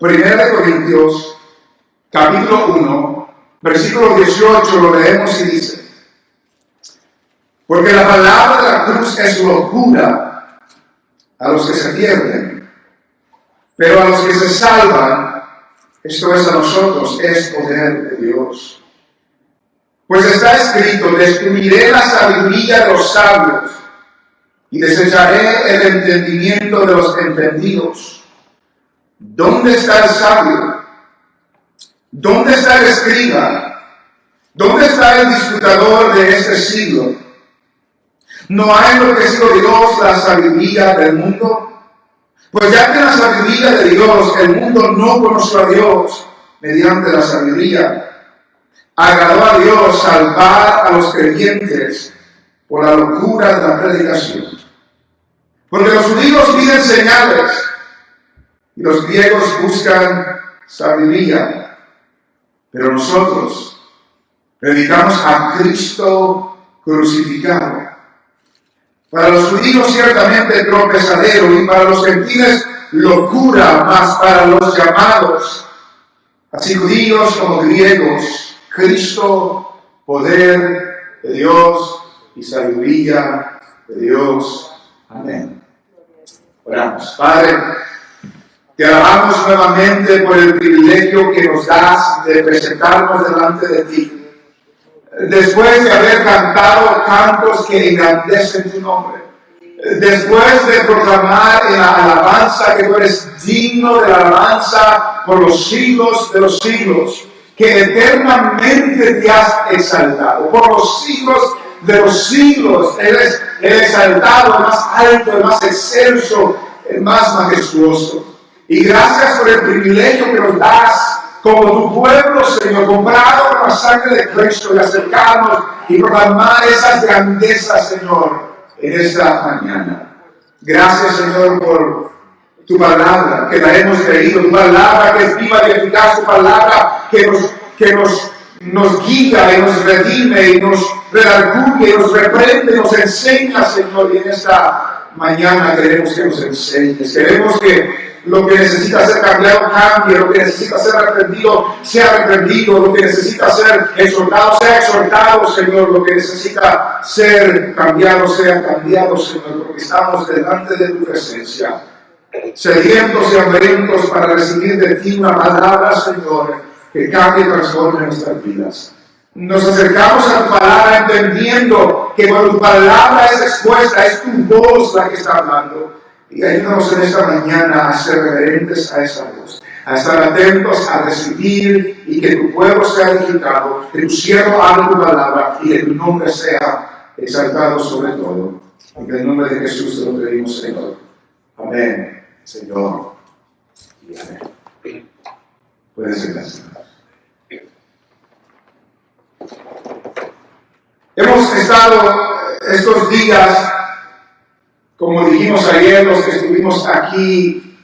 Primera de Corintios, capítulo 1, versículo 18, lo leemos y dice: porque la palabra de la cruz es locura a los que se pierden, pero a los que se salvan, esto es a nosotros, es poder de Dios. Pues está escrito: destruiré la sabiduría de los sabios y desecharé el entendimiento de los entendidos. ¿Dónde está el sabio? ¿Dónde está el escriba? ¿Dónde está el disputador de este siglo? ¿No ha enloquecido Dios la sabiduría del mundo? Pues ya que la sabiduría de Dios, el mundo no conoció a Dios mediante la sabiduría. Agradó a Dios salvar a los creyentes por la locura de la predicación. Porque los judíos piden señales y los griegos buscan sabiduría. Pero nosotros predicamos a Cristo crucificado. Para los judíos ciertamente tropezadero y para los gentiles locura, mas para los llamados, así judíos como griegos, Cristo, poder de Dios y sabiduría de Dios. Amén. Oramos. Padre, te alabamos nuevamente por el privilegio que nos das de presentarnos delante de ti. Después de haber cantado cantos que engrandecen tu nombre, después de proclamar en la alabanza que tú eres digno de la alabanza por los siglos de los siglos, que eternamente te has exaltado, por los siglos de los siglos eres el exaltado, el más alto, el más excelso, el más majestuoso. Y gracias por el privilegio que nos das como tu pueblo, Señor, comprado con la sangre de Cristo, de acercarnos y proclamar esas grandezas, Señor, en esta mañana. Gracias, Señor, por tu palabra, que la hemos leído, tu palabra que es viva y eficaz, tu palabra que nos guía y nos redime y nos redarguye y nos reprende, nos enseña, Señor, y en esta mañana queremos que nos enseñes, queremos que lo que necesita ser cambiado cambie, lo que necesita ser arrepentido sea arrepentido, lo que necesita ser exhortado sea exhortado, Señor, lo que necesita ser cambiado sea cambiado, Señor, porque estamos delante de tu presencia, sedientos y hambrientos para recibir de ti una palabra, Señor, que cambie y transforme nuestras vidas. Nos acercamos a tu palabra entendiendo que cuando tu palabra es expuesta, es tu voz la que está hablando. Y ayúdanos en esta mañana a ser reverentes a esa voz, a estar atentos a recibir y que tu pueblo sea edificado, que tu siervo hable tu palabra y que tu nombre sea exaltado sobre todo. En el nombre de Jesús te lo pedimos, Señor. Amén, Señor. Y amén. Pueden sentarse. Hemos estado estos días, como dijimos ayer, los que estuvimos aquí,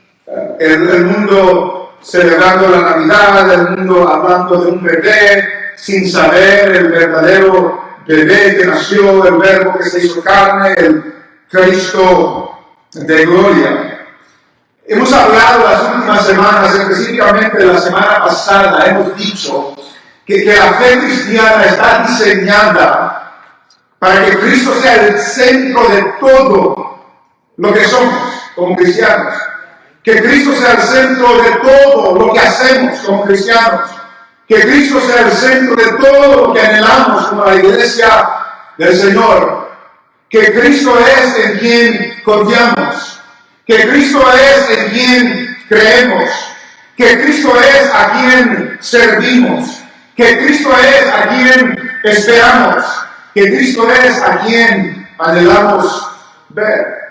el mundo celebrando la Navidad, el mundo hablando de un bebé, sin saber el verdadero bebé que nació, el verbo que se hizo carne, el Cristo de gloria. Hemos hablado las últimas semanas, específicamente la semana pasada, hemos dicho que la fe cristiana está diseñada para que Cristo sea el centro de todo lo que somos como cristianos, que Cristo sea el centro de todo lo que hacemos como cristianos, que Cristo sea el centro de todo lo que anhelamos como la iglesia del Señor, que Cristo es en quien confiamos, que Cristo es en quien creemos, que Cristo es a quien servimos, que Cristo es a quien esperamos, que Cristo es a quien anhelamos ver.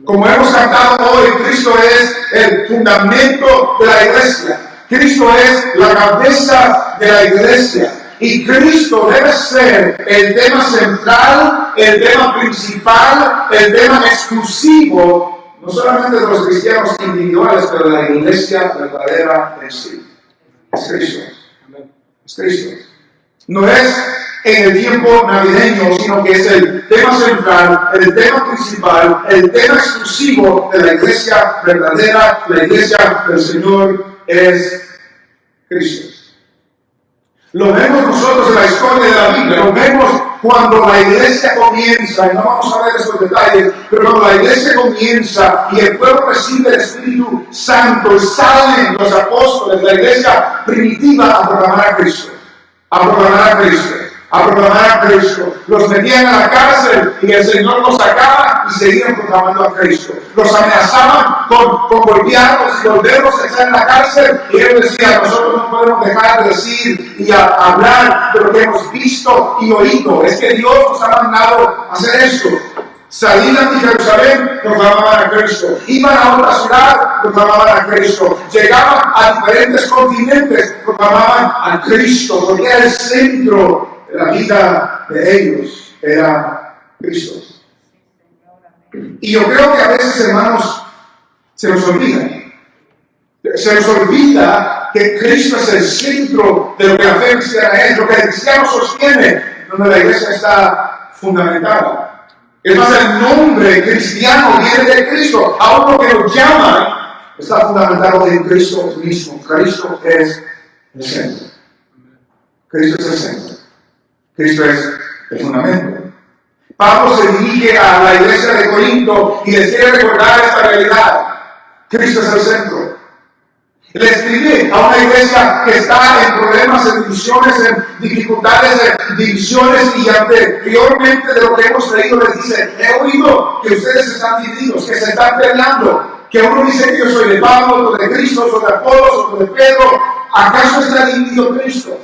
Como hemos cantado hoy, Cristo es el fundamento de la iglesia. Cristo es la cabeza de la iglesia. Y Cristo debe ser el tema central, el tema principal, el tema exclusivo, no solamente de los cristianos individuales, pero de la iglesia verdadera en sí. Es Cristo. Es Cristo. No es en el tiempo navideño, sino que es el tema central, el tema principal, el tema exclusivo de la iglesia verdadera, la iglesia del Señor es Cristo. Lo vemos nosotros en la historia de la Biblia, lo vemos cuando la iglesia comienza, y no vamos a ver esos detalles, pero cuando la iglesia comienza y el pueblo recibe el Espíritu Santo y salen los apóstoles, la iglesia primitiva a proclamar a Cristo, a proclamar a Cristo, a proclamar a Cristo. Los metían a la cárcel y el Señor los sacaba y seguían proclamando a Cristo. Los amenazaban con golpearlos y volverlos a echar en la cárcel y ellos decían, nosotros no podemos dejar de decir y hablar de lo que hemos visto y oído. Es que Dios nos ha mandado a hacer esto. Salían de Jerusalén, proclamaban a Cristo. Iban a otra ciudad, proclamaban a Cristo. Llegaban a diferentes continentes, proclamaban a Cristo, porque era el centro de la vida de ellos, era Cristo. Y yo creo que a veces, hermanos, se nos olvida. Se nos olvida que Cristo es el centro de lo que la fe cristiana es, lo que el cristiano sostiene, donde la iglesia está fundamentada. Es más, el nombre cristiano viene de Cristo. Aún lo que nos llaman está fundamentado en Cristo mismo. Cristo es el centro. Cristo es el centro. Cristo es el fundamento. Pablo se dirige a la iglesia de Corinto y les quiere recordar esta realidad. Cristo es el centro. Le escribe a una iglesia que está en problemas, en divisiones, en dificultades, en divisiones, y anteriormente de lo que hemos leído les dice, he oído que ustedes están divididos, que se están peleando, que uno dice que yo soy de Pablo, otro de Cristo, otro de Apolos, otro de Pedro. ¿Acaso está dividido Cristo?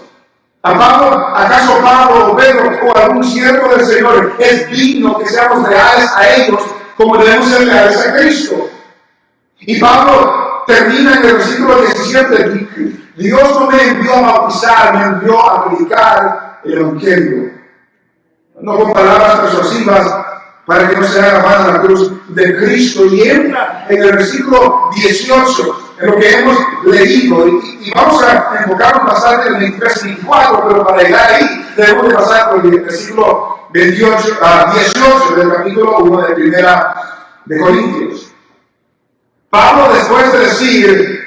¿Acaso Pablo o Pedro o algún siervo del Señor es digno que seamos leales a ellos como debemos ser leales a Cristo? Y Pablo termina en el versículo 17, Dios no me envió a bautizar, me envió a predicar el Evangelio. No con palabras persuasivas para que no se haga vana la cruz de Cristo. Y entra en el versículo 18, en lo que hemos leído, y vamos a enfocarnos bastante en el 23 y 24, pero para llegar ahí debemos de pasar por el versículo 18 del capítulo 1 de Primera de Corintios. Pablo, después de decir,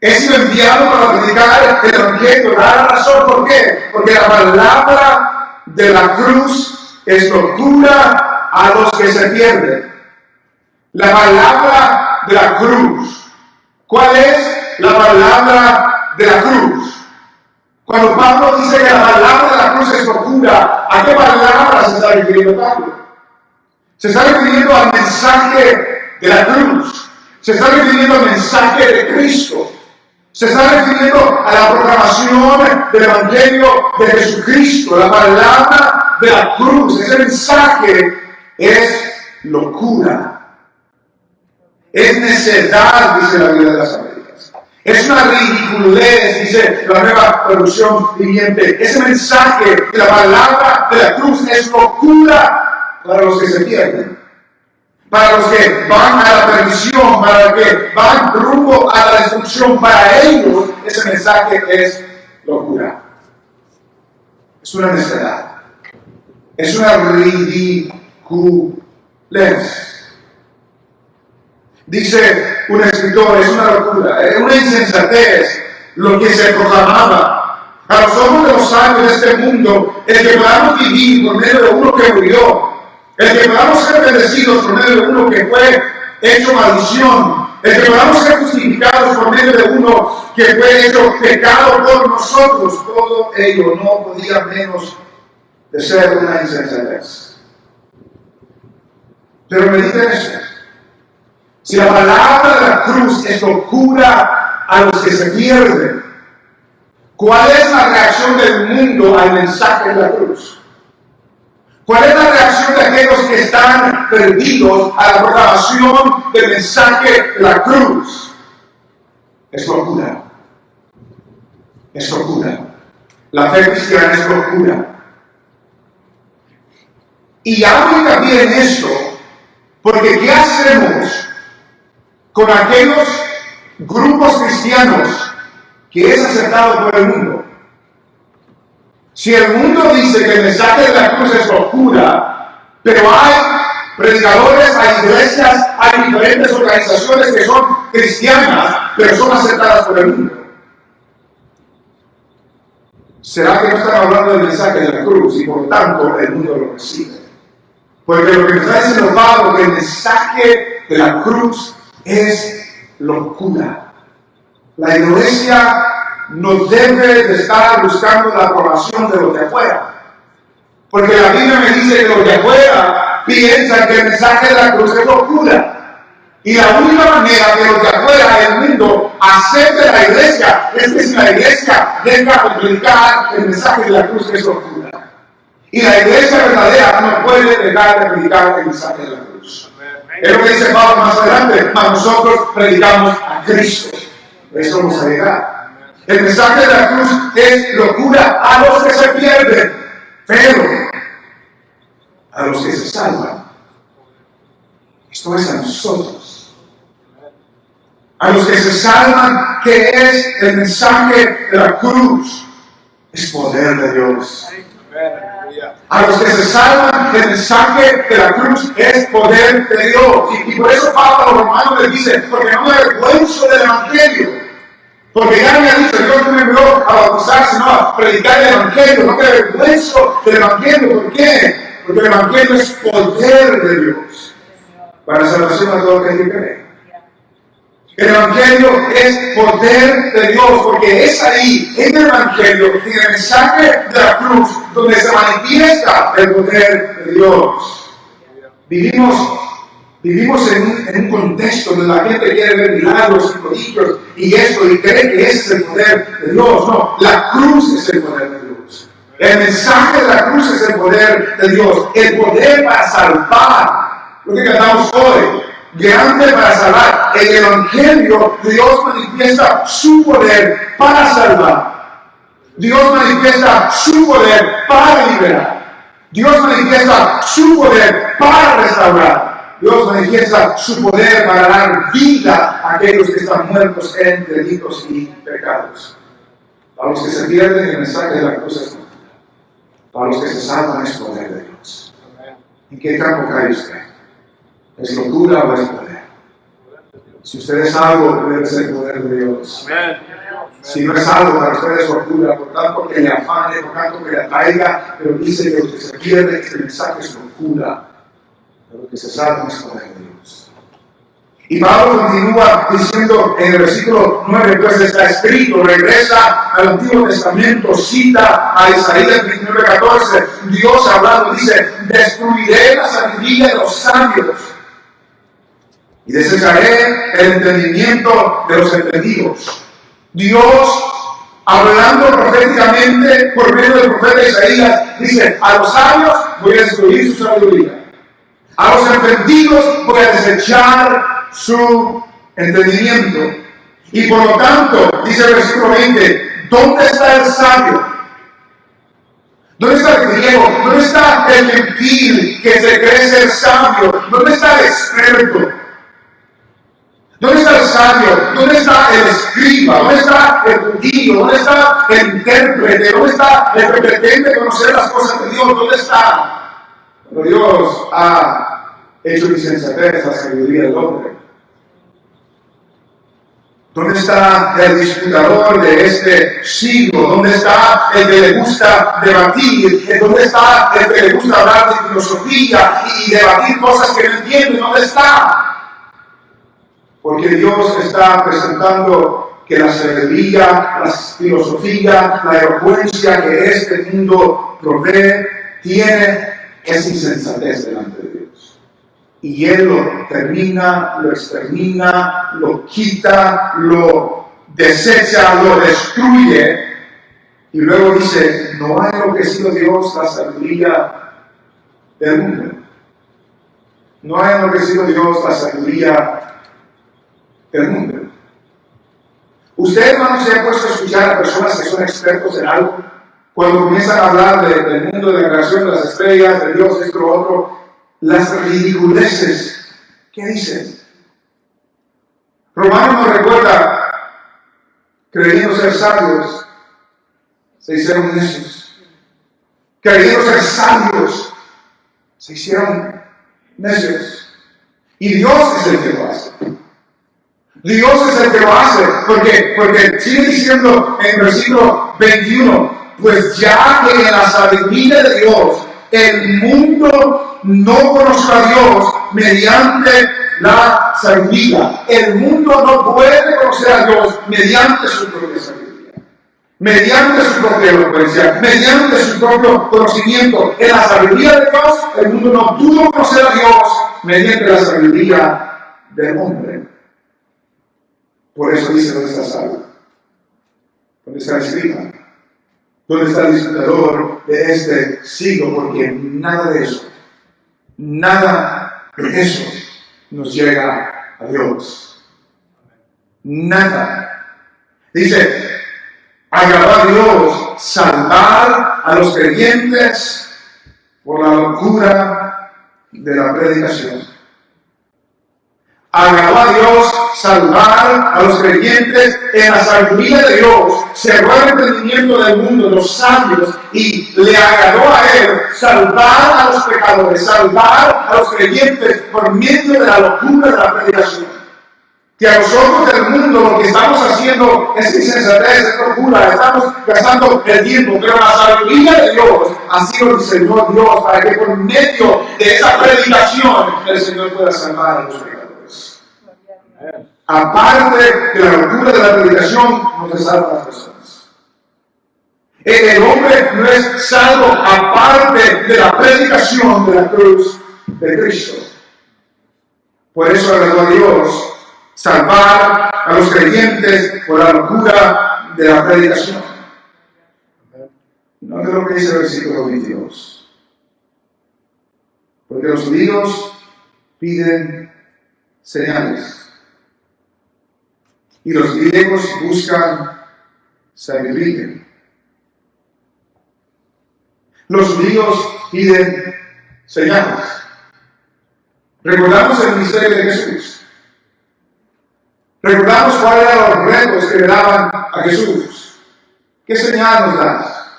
he sido enviado para predicar el Evangelio, da la razón. ¿Por qué? Porque la palabra de la cruz es locura a los que se pierden. La palabra de la cruz. ¿Cuál es la palabra de la cruz? Cuando Pablo dice que la palabra de la cruz es locura, ¿a qué palabra se está refiriendo Pablo? Se está refiriendo al mensaje de la cruz. Se está refiriendo al mensaje de Cristo. Se está refiriendo a la proclamación del Evangelio de Jesucristo. La palabra de la cruz, ese mensaje es locura. Es necedad, dice la Biblia de las Américas. Es una ridiculez, dice la Nueva Traducción Viviente. Ese mensaje de la palabra de la cruz es locura para los que se pierden, para los que van a la perdición, para los que van rumbo a la destrucción. Para ellos ese mensaje es locura. Es una necedad. Es una ridiculez. Dice un escritor, es una locura, es una insensatez lo que se proclamaba. A los ojos de los sabios de este mundo, el que podamos vivir por medio de uno que murió, el que podamos ser bendecidos por medio de uno que fue hecho maldición, el que podamos ser justificados por medio de uno que fue hecho pecado por nosotros, todo ello no podía menos de ser una insensatez. Pero mediten eso. Si la palabra de la cruz es locura a los que se pierden, ¿cuál es la reacción del mundo al mensaje de la cruz? ¿Cuál es la reacción de aquellos que están perdidos a la proclamación del mensaje de la cruz? Es locura. Es locura. La fe cristiana es locura. Y hago hincapié en esto, porque ¿qué hacemos con aquellos grupos cristianos que es aceptado por el mundo? Si el mundo dice que el mensaje de la cruz es locura, pero hay predicadores, hay iglesias, hay diferentes organizaciones que son cristianas, pero son aceptadas por el mundo. ¿Será que no están hablando del mensaje de la cruz y por tanto el mundo lo recibe? Porque lo que nos está diciendo Pablo, que el mensaje de la cruz es locura. La iglesia no debe de estar buscando la aprobación de los de afuera. Porque la Biblia me dice que los de afuera piensan que el mensaje de la cruz es locura. Y la única manera que los de afuera del mundo acepten la iglesia es que si la iglesia venga a predicar el mensaje de la cruz, que es locura. Y la iglesia verdadera no puede dejar de predicar el mensaje de la cruz. Es lo que dice Pablo más adelante, mas nosotros predicamos a Cristo. Eso vamos a llegar. El mensaje de la cruz es locura a los que se pierden, pero a los que se salvan. Esto es a nosotros. A los que se salvan, que es el mensaje de la cruz, es poder de Dios. A los que se salvan, el mensaje de la cruz es poder de Dios. Y por eso Pablo a los romanos les dice, porque no me avergüenzo del evangelio. Porque ya me ha dicho, Dios no me envió a bautizar, sino a predicar el evangelio. No me avergüenzo del evangelio. ¿Por qué? Porque el evangelio es poder de Dios para salvación a todo aquel que cree. El evangelio es poder de Dios, porque es ahí, en el evangelio, en el mensaje de la cruz, donde se manifiesta el poder de Dios. Vivimos en un contexto donde la gente quiere ver milagros y prodigios y esto, y cree que ese es el poder de Dios. No, la cruz es el poder de Dios. El mensaje de la cruz es el poder de Dios. El poder para salvar. Lo que cantamos hoy. Grande para salvar. En el evangelio, Dios manifiesta su poder para salvar. Dios manifiesta su poder para liberar. Dios manifiesta su poder para restaurar. Dios manifiesta su poder para dar vida a aquellos que están muertos en delitos y pecados. Para los que se pierden, el mensaje de la cruz es locura. Para los que se salvan, es poder de Dios. ¿En qué campo cae usted? ¿Es locura o es poder? Si usted es algo, debe ser el poder de Dios. Si no es algo, para usted es locura, por tanto que le afane, por tanto que le atraiga, pero dice que los que se pierden, este mensaje es locura. Pero que se salvan es poder de Dios. Y Pablo continúa diciendo en el versículo 9, pues está escrito, regresa al Antiguo Testamento, cita a Isaías 29:14, Dios hablando, dice, destruiré la sabiduría de los sabios y desecharé el entendimiento de los entendidos. Dios, hablando proféticamente por medio del profeta Isaías, dice, a los sabios voy a destruir su sabiduría. A los entendidos voy a desechar su entendimiento. Y por lo tanto, dice el versículo 20, ¿dónde está el sabio? ¿Dónde está el griego? ¿Dónde está el gentil que se cree ser sabio? ¿Dónde está el experto? ¿Dónde está el sabio? ¿Dónde está el escriba? ¿Dónde está el judío? ¿Dónde está el intérprete? ¿Dónde está el que pretende conocer las cosas de Dios? ¿Dónde está? Pero Dios ha hecho insensatez la sabiduría del hombre. ¿Dónde está el disputador de este siglo? ¿Dónde está el que le gusta debatir? ¿Dónde está el que le gusta hablar de filosofía y debatir cosas que no entiende? ¿Dónde está? Porque Dios está presentando que la sabiduría, la filosofía, la elocuencia que este mundo provee, es insensatez delante de Dios. Y Él lo termina, lo extermina, lo quita, lo desecha, lo destruye. Y luego dice, no ha enloquecido Dios la sabiduría del mundo. No ha enloquecido Dios la sabiduría del mundo. Usted, hermano, se ha puesto a escuchar a personas que son expertos en algo. Cuando comienzan a hablar del mundo, de la creación de las estrellas, de Dios, esto, lo otro, las ridiculeces que dicen. Romano nos recuerda, creyendo ser sabios, se hicieron necios. Creyendo ser sabios, se hicieron necios. Y Dios es el que lo hace. Dios es el que lo hace, porque sigue diciendo en el versículo 21, pues ya que en la sabiduría de Dios el mundo no conoció a Dios mediante la sabiduría. El mundo no puede conocer a Dios mediante su propia sabiduría, mediante su propia elocuencia, mediante su propio conocimiento. En la sabiduría de Dios, el mundo no pudo conocer a Dios mediante la sabiduría del hombre. Por eso dice, ¿dónde está salvo? ¿Dónde está el escriba? ¿Dónde está el disputador de este siglo? Porque nada de eso nos llega a Dios. Nada. Dice, agradó a Dios salvar a los creyentes por la locura de la predicación. Agradó a Dios salvar a los creyentes en la sabiduría de Dios, cerró el entendimiento del mundo, de los sabios, y le agradó a Él salvar a los pecadores, salvar a los creyentes por medio de la locura de la predicación. Que a nosotros del mundo lo que estamos haciendo es insensatez, es locura, estamos gastando el tiempo, pero la sabiduría de Dios así lo diseñó Dios para que por medio de esa predicación el Señor pueda salvar a los pecadores. Aparte de la locura de la predicación, no se salvan las personas. El hombre no es salvo aparte de la predicación de la cruz de Cristo. Por eso agradó a Dios salvar a los creyentes por la locura de la predicación. No es lo que dice el versículo 22. Porque los judíos piden señales y los griegos buscan sabiduría. Los judíos piden señales. Recordamos el ministerio de Jesús. Recordamos cuáles eran los retos que le daban a Jesús. ¿Qué señal nos das?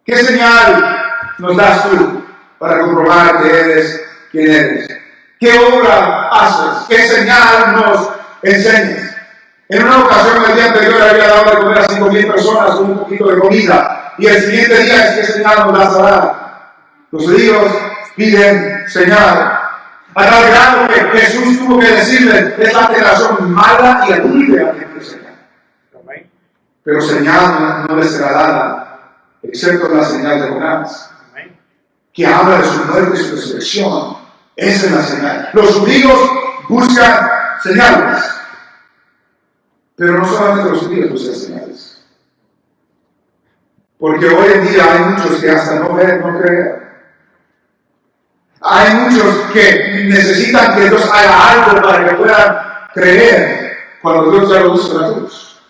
¿Qué señal nos das tú para comprobar que eres quien eres? ¿Qué obra haces? ¿Qué señal nos enseñas? En una ocasión, el día anterior, había dado de comer a 5,000 personas con un poquito de comida. Y el siguiente día es ¿qué señal nos das a dar? Los judíos piden señal. A tal grado que Jesús tuvo que decirles, es la generación mala y adúltera que pide señal. Pero señal no les será dada, excepto la señal de Jonás, que habla de su muerte y su resurrección. Esa es la señal. Los judíos buscan señales. Pero no solamente los judíos buscan señales. Porque hoy en día hay muchos que hasta no ven, no creen. Hay muchos que necesitan que Dios haga algo para que puedan creer cuando Dios ya lo hizo en la cruz.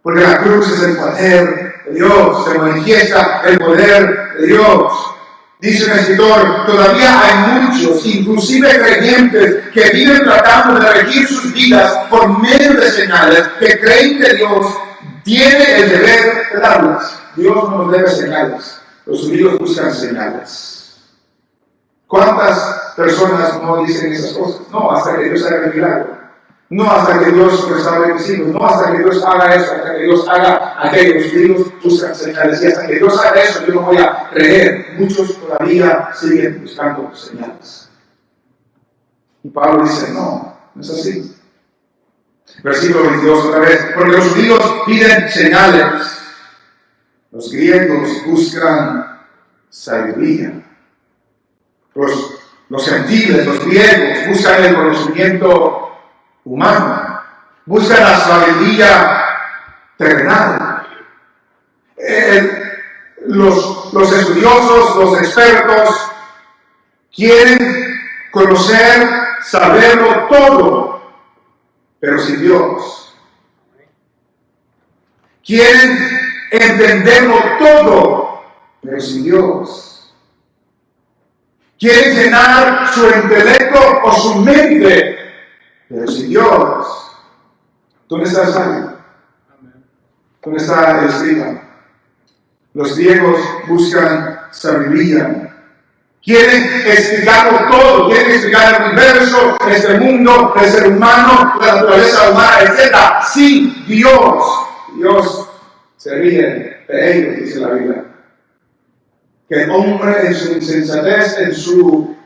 Porque la cruz es el poder de Dios, se manifiesta el poder de Dios. Dice un escritor, todavía hay muchos, inclusive creyentes, que viven tratando de regir sus vidas por medio de señales, que creen que Dios tiene el deber de darlas. Dios no nos debe señales, los judíos buscan señales. ¿Cuántas personas no dicen esas cosas? No, hasta que Dios haga el milagro. No hasta que Dios restaure mis hijos, no hasta que Dios haga eso, hasta que Dios haga aquello. Los judíos buscan señales y hasta que Dios haga eso yo no voy a creer. Muchos todavía siguen buscando señales. Y Pablo dice, no es así. Versículo 22 otra vez, porque los judíos piden señales, los griegos buscan sabiduría. Los gentiles, los griegos buscan el conocimiento humano, buscan la sabiduría terrenal. Los estudiosos, los expertos, quieren conocer, saberlo todo, pero sin Dios. Quieren entenderlo todo, pero sin Dios. Quieren llenar su intelecto o su mente, pero sin Dios. ¿Dónde está el sabio? ¿Dónde está el escriba? Los griegos buscan sabiduría, Quieren explicarlo todo, quieren explicar el universo, este mundo, el ser humano, la naturaleza humana, etc. Sí, Dios se ríe de ellos, dice la Biblia. Que el hombre en su insensatez, en su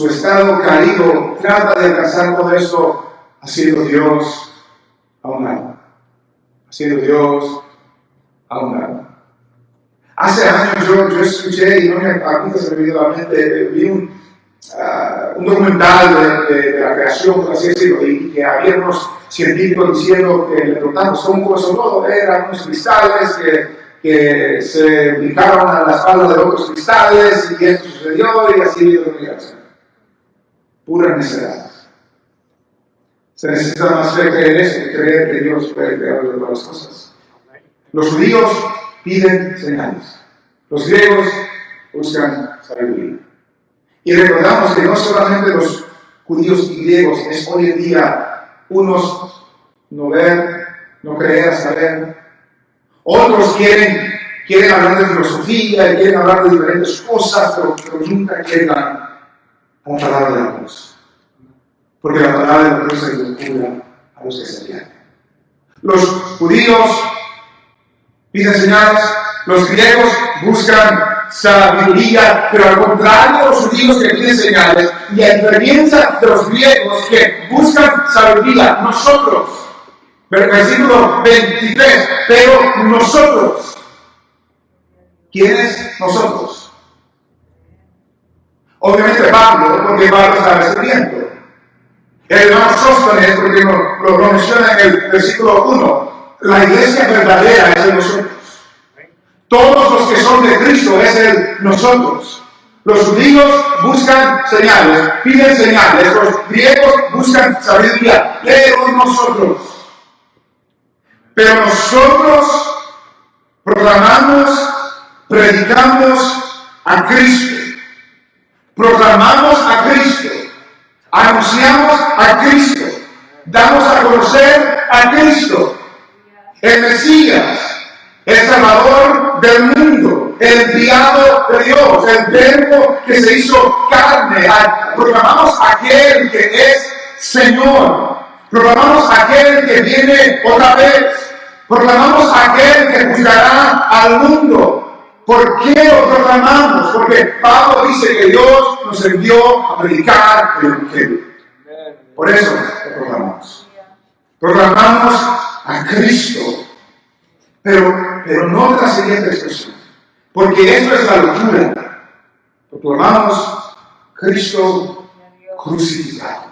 estado caído, trata de alcanzar todo esto, haciendo Dios a un lado. Haciendo Dios a un lado. Hace años yo escuché, y no me apunta servidamente, vi un documental de la creación, por así decirlo, y que había unos científicos diciendo que le preguntamos cómo comenzó todo, eran unos cristales que se ubicaron a la espalda de otros cristales, y esto sucedió, y así de universo. Pura necedad. Se necesita más fe creer eso, que creer que Dios puede crear todas las cosas. Los judíos piden señales. Los griegos buscan sabiduría. Y recordamos que no solamente los judíos y griegos, es hoy en día unos no ver, no creer hasta ver. Otros quieren hablar de filosofía, y quieren hablar de diferentes cosas, pero nunca llegan a la palabra de la cruz. Porque la palabra de la cruz es locura a los que se pierden. Los judíos piden señales, los griegos buscan sabiduría, pero al contrario, los judíos que piden señales, y a diferencia de los griegos que buscan sabiduría, nosotros, versículo 23, pero nosotros, ¿quiénes nosotros? Obviamente Pablo, porque Pablo estaba escribiendo. El hermano Sóstenes, porque lo menciona en el versículo 1, la iglesia verdadera es de nosotros. Todos los que son de Cristo es el nosotros. Los judíos buscan señales, piden señales. Los griegos buscan sabiduría, pero nosotros. Pero nosotros proclamamos, predicamos a Cristo. Proclamamos a Cristo. Anunciamos a Cristo. Damos a conocer a Cristo. El Mesías. El Salvador del mundo, el enviado de Dios, el Verbo que se hizo carne. Proclamamos a aquel que es Señor. Proclamamos a aquel que viene otra vez. Proclamamos a aquel que juzgará al mundo. ¿Por qué lo proclamamos? Porque Pablo dice que Dios nos envió a predicar el Evangelio. Por eso lo proclamamos. Proclamamos a Cristo. Pero no de la siguiente expresión, porque esto es la locura. Proclamamos Cristo crucificado.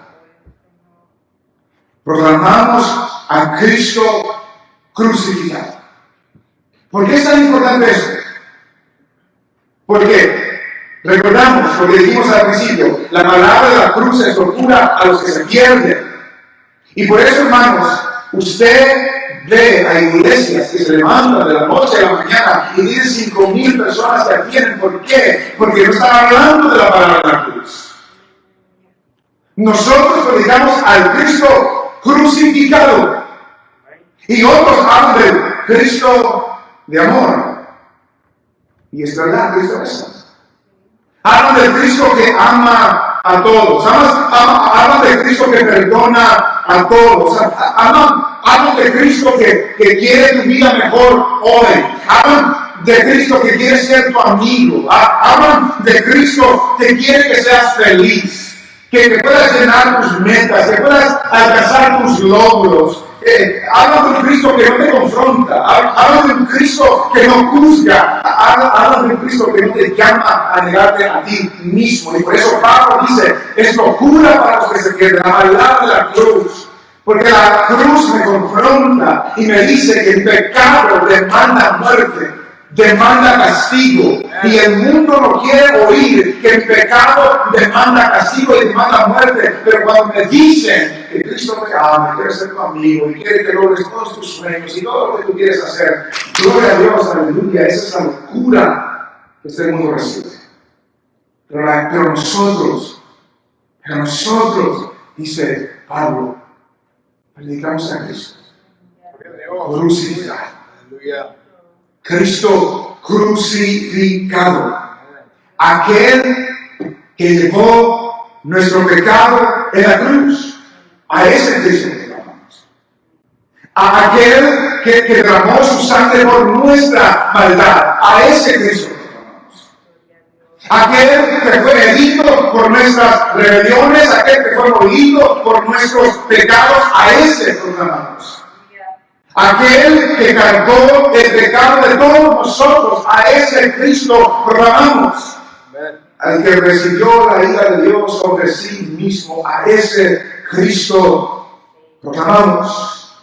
Proclamamos a Cristo crucificado. ¿Por qué es tan importante esto? Porque recordamos lo que dijimos al principio, la palabra de la cruz es locura a los que se pierden. Y por eso, hermanos, usted ve a iglesias que se levantan de la noche a la mañana y tienen 5,000 personas que atienden. ¿Por qué? Porque no están hablando de la palabra de la cruz. Nosotros predicamos al Cristo crucificado. Y otros hablan del Cristo de amor. Y es verdad, Cristo es amor. Hablan del Cristo que ama a todos. Hablan del Cristo que perdona a todos. Hablan de Cristo que quiere tu vida mejor hoy. Hablan de Cristo que quiere ser tu amigo. Hablan de Cristo que quiere que seas feliz. Que puedas llenar tus metas. Que puedas alcanzar tus logros. Hablan de un Cristo que no te confronta. Hablan de un Cristo que no juzga. Hablan de un Cristo que no te llama a negarte a ti mismo. Y por eso Pablo dice, es locura para los que se pierden. La maldad de la cruz. Porque la cruz me confronta y me dice que el pecado demanda muerte, demanda castigo. Y el mundo no quiere oír que el pecado demanda castigo y demanda muerte. Pero cuando me dicen que Cristo te ama, quiere ser tu amigo y quiere que logres todos tus sueños y todo lo que tú quieres hacer, gloria a Dios, aleluya, esa es la locura que este mundo recibe. Pero nosotros, dice Pablo, predicamos a Cristo crucificado. Cristo crucificado. aquel que llevó nuestro pecado en la cruz. A ese Cristo proclamamos. A aquel que derramó su sangre por nuestra maldad. A ese Cristo proclamamos. Aquel que fue herido por nuestras rebeliones, aquel que fue molido por nuestros pecados, a ese proclamamos. Aquel que cargó el pecado de todos nosotros, a ese Cristo proclamamos. Al que recibió la ira de Dios sobre sí mismo, a ese Cristo proclamamos.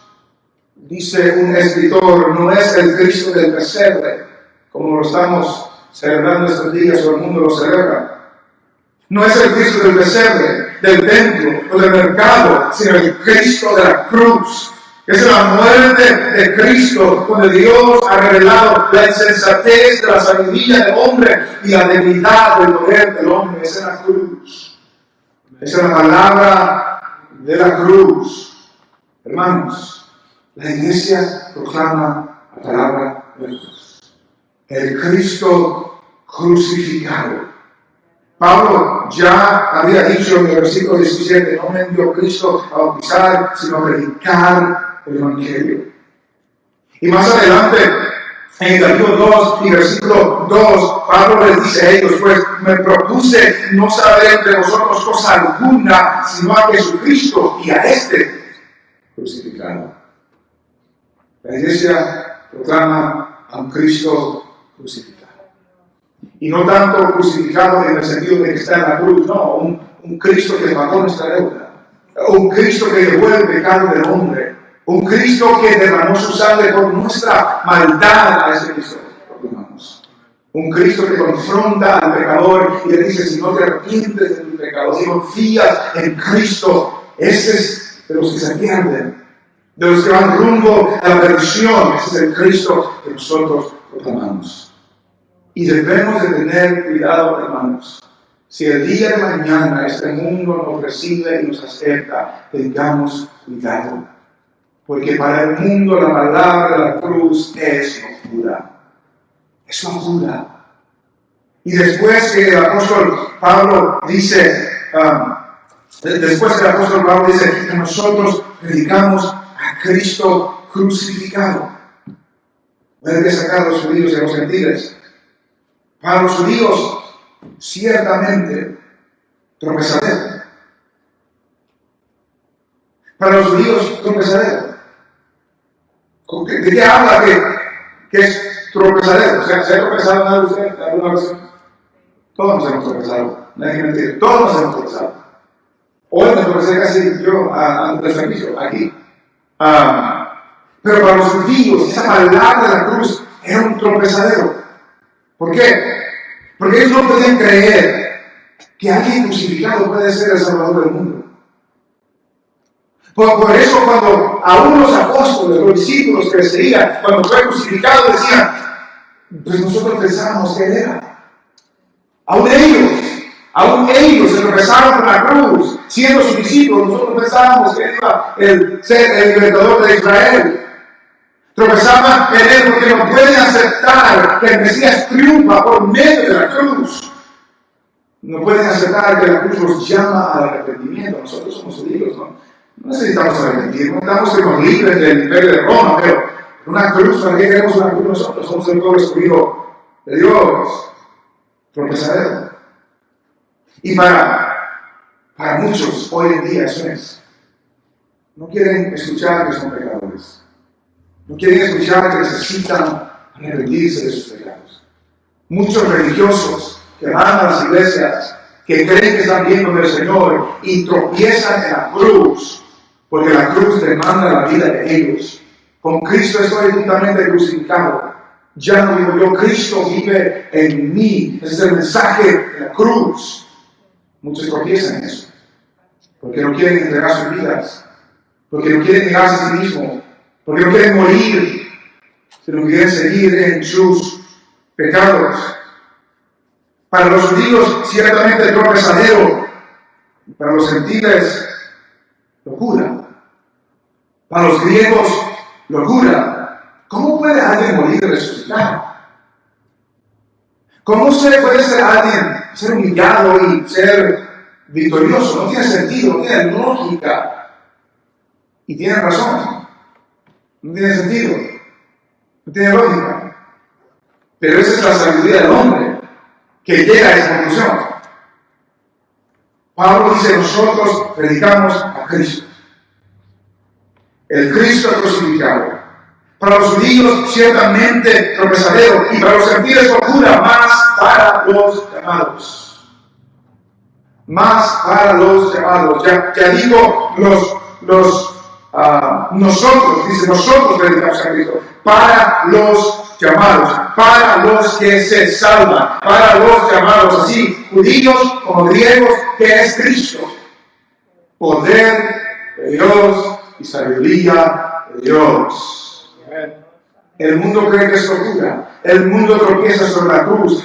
Dice un escritor, no es el Cristo del pesebre, como lo estamos celebrando estos días, o el mundo lo celebra. No es el Cristo del pesebre, del templo o del mercado, sino el Cristo de la cruz. Es la muerte de Cristo, donde Dios ha revelado la insensatez de la sabiduría del hombre y la debilidad del poder del hombre. Es en la cruz. Es en la palabra de la cruz. Hermanos, la iglesia proclama la palabra de la cruz. El Cristo crucificado. Pablo ya había dicho en el versículo 17, no me envió Cristo a bautizar, sino a predicar el Evangelio. Y más adelante, en el capítulo 2 y versículo 2, Pablo les dice a ellos, pues me propuse no saber entre vosotros cosa alguna, sino a Jesucristo y a este crucificado. La iglesia proclama a un Cristo crucificado. Y no tanto crucificado en el sentido de que está en la cruz, no, un Cristo que pagó nuestra deuda, un Cristo que llevó el pecado del hombre, un Cristo que derramó su sangre por nuestra maldad. A ese Cristo proclamamos. Un Cristo que confronta al pecador y le dice, si no te arrepientes de tu pecado, si confías en Cristo, ese es de los que se pierden, de los que van rumbo a la perdición. Ese es el Cristo que nosotros proclamamos. Y debemos de tener cuidado, hermanos. Si el día de mañana este mundo nos recibe y nos acepta, tengamos cuidado. Porque para el mundo la palabra de la cruz es locura. Es locura. Y después que el apóstol Pablo dice, que nosotros predicamos a Cristo crucificado. Pueden sacar a los judíos y a los gentiles. Para los judíos, ciertamente, tropezadero. Para los judíos, tropezadero. ¿De qué habla que es tropezadero? O sea, ¿se ha tropezado nada de usted alguna vez? Todos nos hemos tropezado. No hay que mentir. Todos nos hemos tropezado. Hoy me tropecé casi yo antes del servicio, aquí. Pero para los judíos, esa palabra de la cruz era un tropezadero. ¿Por qué? Porque ellos no podían creer que alguien crucificado puede ser el Salvador del mundo. Por eso cuando aún los apóstoles, los discípulos que le seguían, cuando fue crucificado decían, pues nosotros pensábamos que él era. Aún ellos se tropezaron con la cruz, siendo sus discípulos, nosotros pensábamos que él iba a ser el libertador de Israel. Tropezaban en él porque no pueden aceptar que el Mesías triunfa por medio de la cruz. No pueden aceptar que la cruz los llama al arrepentimiento. Nosotros somos judíos, ¿no? No necesitamos arrepentir, no necesitamos sernos libres del imperio de Roma, pero una cruz, ¿para qué queremos una cruz nosotros? Somos el pueblo escogido de Dios. Tropezadero. Y para muchos hoy en día eso es. No quieren escuchar que son pecadores. No quieren escuchar que necesitan arrepentirse de sus pecados. Muchos religiosos que van a las iglesias, que creen que están bien con el Señor y tropiezan en la cruz, porque la cruz demanda la vida de ellos. Con Cristo estoy juntamente crucificado. Ya no vivo yo, Cristo vive en mí. Ese es el mensaje de la cruz. Muchos tropiezan en eso, porque no quieren entregar sus vidas, porque no quieren negarse a sí mismos, porque no quieren morir, sino quieren seguir en sus pecados. Para los judíos, ciertamente tropezadero. Para los gentiles, locura. Para los griegos, locura. ¿Cómo puede alguien morir y resucitar? ¿Cómo se puede ser alguien, ser humillado y ser victorioso? No tiene sentido, no tiene lógica. Y tiene razón. No tiene sentido. No tiene lógica. Pero esa es la sabiduría del hombre que llega a esa conclusión. Pablo dice, nosotros predicamos a Cristo. El Cristo crucificado. Para los judíos, ciertamente tropezadero, y para los gentiles locura, más para los llamados. Más para los llamados. Ya digo, nosotros, dice, nosotros predicamos a Cristo. Para los llamados, para los que se salvan, para los llamados, así, judíos como griegos, que es Cristo. Poder de Dios y sabiduría de Dios. El mundo cree que es locura. El mundo tropieza sobre la cruz.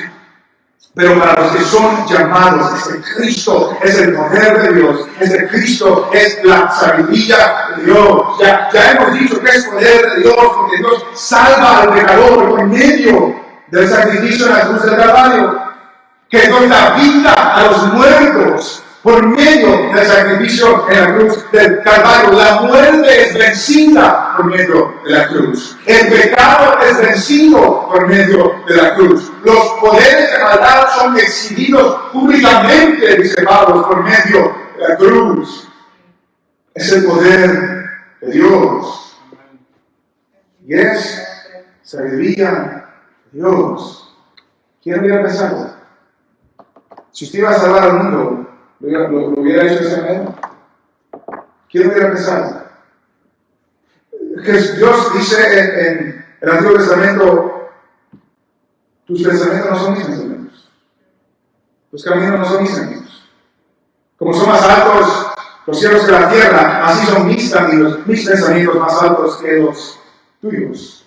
Pero para los que son llamados, ese Cristo es el poder de Dios. Ese Cristo es la sabiduría de Dios. Ya hemos dicho que es poder de Dios, porque Dios salva al pecador por medio del sacrificio en la cruz del Calvario. Que Dios da vida a los muertos por medio del sacrificio en la cruz del Calvario. La muerte es vencida por medio de la cruz. El pecado es vencido por medio de la cruz. Los poderes de maldad son exhibidos públicamente, dice Pablo, por medio de la cruz. Es el poder de Dios. Y es sabiduría de Dios. ¿Quién hubiera pensado? Si usted iba a salvar al mundo, ¿lo hubiera hecho de esa manera? ¿Quién hubiera pensado? Dios dice en el Antiguo Testamento, tus pensamientos no son mis pensamientos. Tus caminos no son mis caminos. Como son más altos los cielos que la tierra, así son mis caminos, mis pensamientos más altos que los tuyos.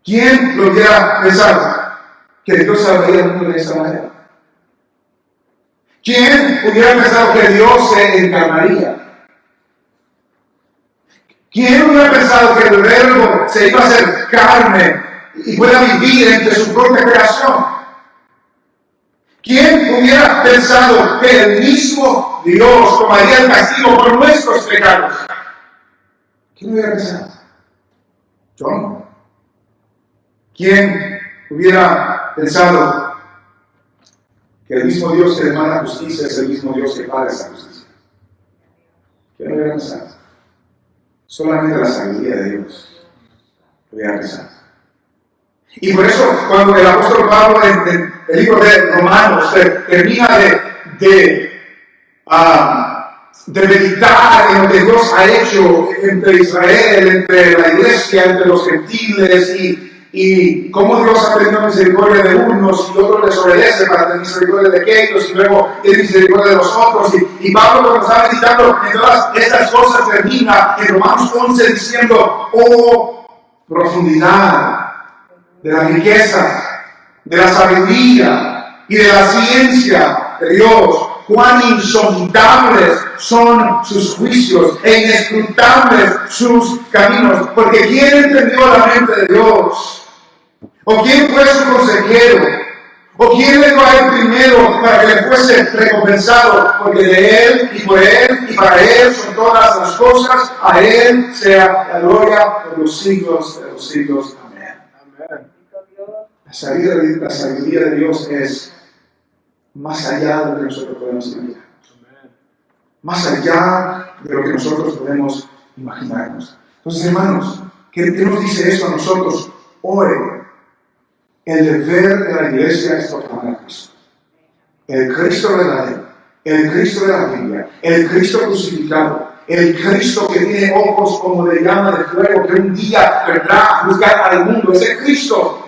¿Quién lo hubiera pensado? Que Dios salvaría al mundo de esta manera. ¿Quién hubiera pensado que Dios se encarnaría? ¿Quién hubiera pensado que el Verbo se iba a hacer carne y pueda vivir entre su propia creación? ¿Quién hubiera pensado que el mismo Dios tomaría el castigo por nuestros pecados? ¿Quién hubiera pensado? Yo no. ¿Quién hubiera pensado que el mismo Dios que demanda justicia es el mismo Dios que paga esa justicia? ¿Quién hubiera pensado? Solamente la sabiduría de Dios hubiera pensado. Y por eso, cuando el apóstol Pablo en el libro de Romanos termina de meditar en lo que Dios ha hecho entre Israel, entre la iglesia, entre los gentiles, y cómo Dios ha tenido misericordia de unos y otros les obedece para tener misericordia de aquellos y luego tiene misericordia de los otros. Y Pablo, cuando está meditando en todas estas cosas, termina en Romanos 11 diciendo: oh, profundidad de la riqueza, de la sabiduría y de la ciencia de Dios. Cuán insondables son sus juicios e inescrutables sus caminos. Porque ¿quién entendió la mente de Dios? ¿O quién fue su consejero? ¿O quién le dio a él primero para que le fuese recompensado? Porque de él y por él y para él son todas las cosas. A él sea la gloria por los siglos de los siglos. Amén. La sabiduría de Dios es más allá de lo que nosotros podemos imaginar. Más allá de lo que nosotros podemos imaginarnos. Entonces, hermanos, ¿qué nos dice eso a nosotros hoy? El deber de la iglesia es proclamar a Cristo. El Cristo verdadero, el Cristo de la Biblia, el Cristo crucificado, el Cristo que tiene ojos como de llama de fuego, que un día vendrá a juzgar al mundo. Ese Cristo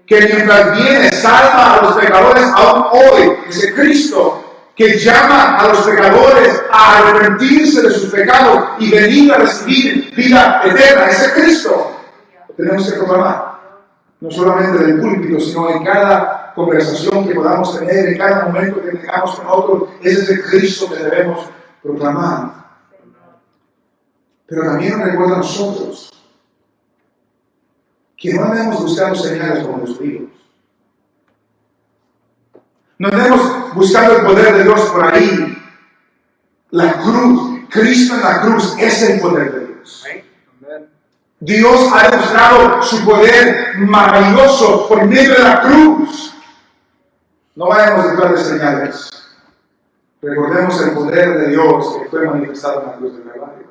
que mientras viene salva a los pecadores aún hoy. Ese Cristo que llama a los pecadores a arrepentirse de sus pecados y venir a recibir vida eterna. Ese Cristo lo tenemos que proclamar. No solamente del púlpito, sino en cada conversación que podamos tener, en cada momento que tengamos con otros. Es ese Cristo que debemos proclamar. Pero también nos recuerda a nosotros que no andemos buscando señales como los judíos. No andemos buscando el poder de Dios por ahí. La cruz, Cristo en la cruz es el poder de Dios. Dios ha demostrado su poder maravilloso por medio de la cruz. No vayamos detrás de señales. Recordemos el poder de Dios que fue manifestado en la cruz del Calvario.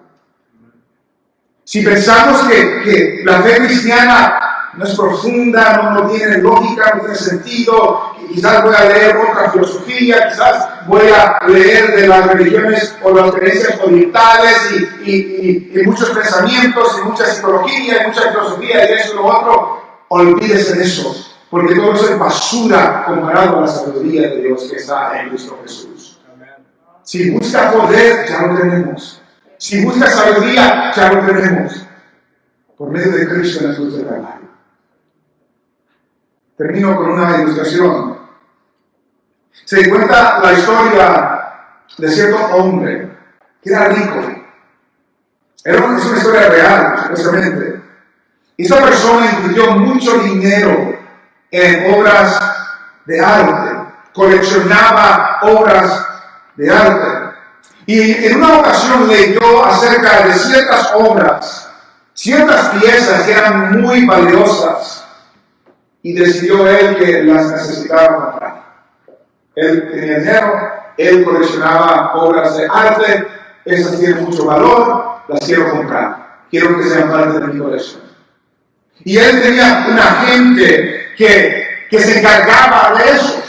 Si pensamos que la fe cristiana no es profunda, no tiene lógica, no tiene sentido, que quizás voy a leer otra filosofía, quizás voy a leer de las religiones o las creencias orientales y muchos pensamientos y mucha psicología y mucha filosofía y eso y lo otro, olvídese de eso, porque todo eso es basura comparado a la sabiduría de Dios que está en Cristo Jesús. Si busca poder, ya lo tenemos. Si busca sabiduría, ya lo tenemos. Por medio de Cristo en la cruz del Calvario. Termino con una ilustración. Se cuenta la historia de cierto hombre que era rico. Es una historia real, supuestamente. Y esa persona invirtió mucho dinero en obras de arte. Coleccionaba obras de arte. Y en una ocasión leyó acerca de ciertas obras, ciertas piezas que eran muy valiosas. Y decidió él que las necesitaba comprar. Él tenía dinero, él coleccionaba obras de arte, esas tienen mucho valor, las quiero comprar. Quiero que sean parte de mi colección. Y él tenía un agente que se encargaba de eso.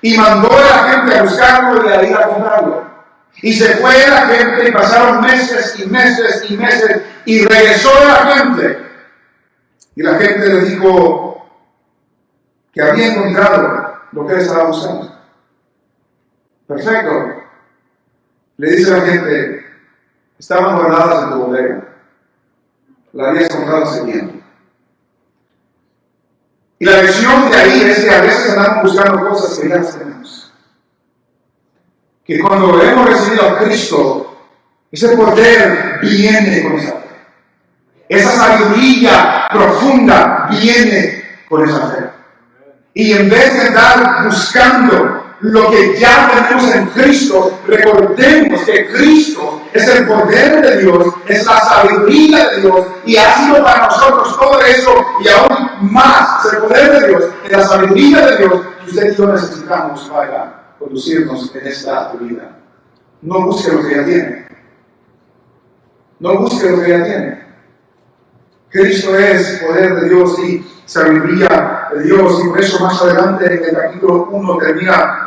Y mandó a la gente a buscarlo y a ir a comprarlo. Y se fue la gente y pasaron meses y meses y meses y regresó la gente. Y la gente le dijo que había encontrado lo que él estaba buscando. Perfecto. Le dice la gente, estaban guardadas en tu bodega. La habías comprado hace tiempo. Y la lección de ahí es que a veces andamos buscando cosas que ya las tenemos. Que cuando hemos recibido a Cristo, ese poder viene con esa fe. Esa sabiduría profunda viene con esa fe. Y en vez de andar buscando lo que ya tenemos en Cristo, recordemos que Cristo es el poder de Dios, es la sabiduría de Dios, y ha sido para nosotros todo eso y aún más, es el poder de Dios, es la sabiduría de Dios que usted y yo necesitamos para conducirnos en esta vida. No busque lo que ya tiene. No busque lo que ya tiene. Cristo es poder de Dios y sabiduría de Dios, y por eso más adelante en el capítulo 1 termina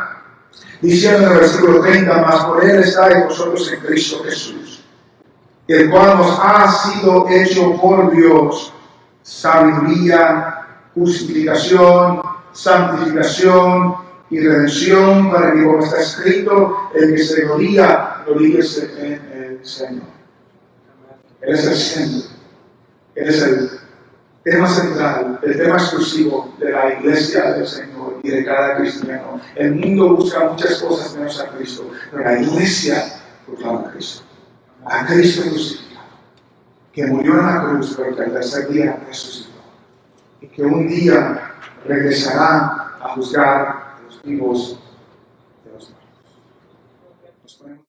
diciendo en el versículo 30, mas por Él estáis vosotros en Cristo Jesús, el cual nos ha sido hecho por Dios sabiduría, justificación, santificación y redención, para que, como está escrito, el que se gloríese en el Señor. Él es el centro, Él es el tema central, el tema exclusivo de la iglesia del Señor y de cada cristiano. El mundo busca muchas cosas menos a Cristo, pero la iglesia proclama a Cristo. A Cristo crucificado, que murió en la cruz, pero que al tercer día resucitó. Y que un día regresará a juzgar a los vivos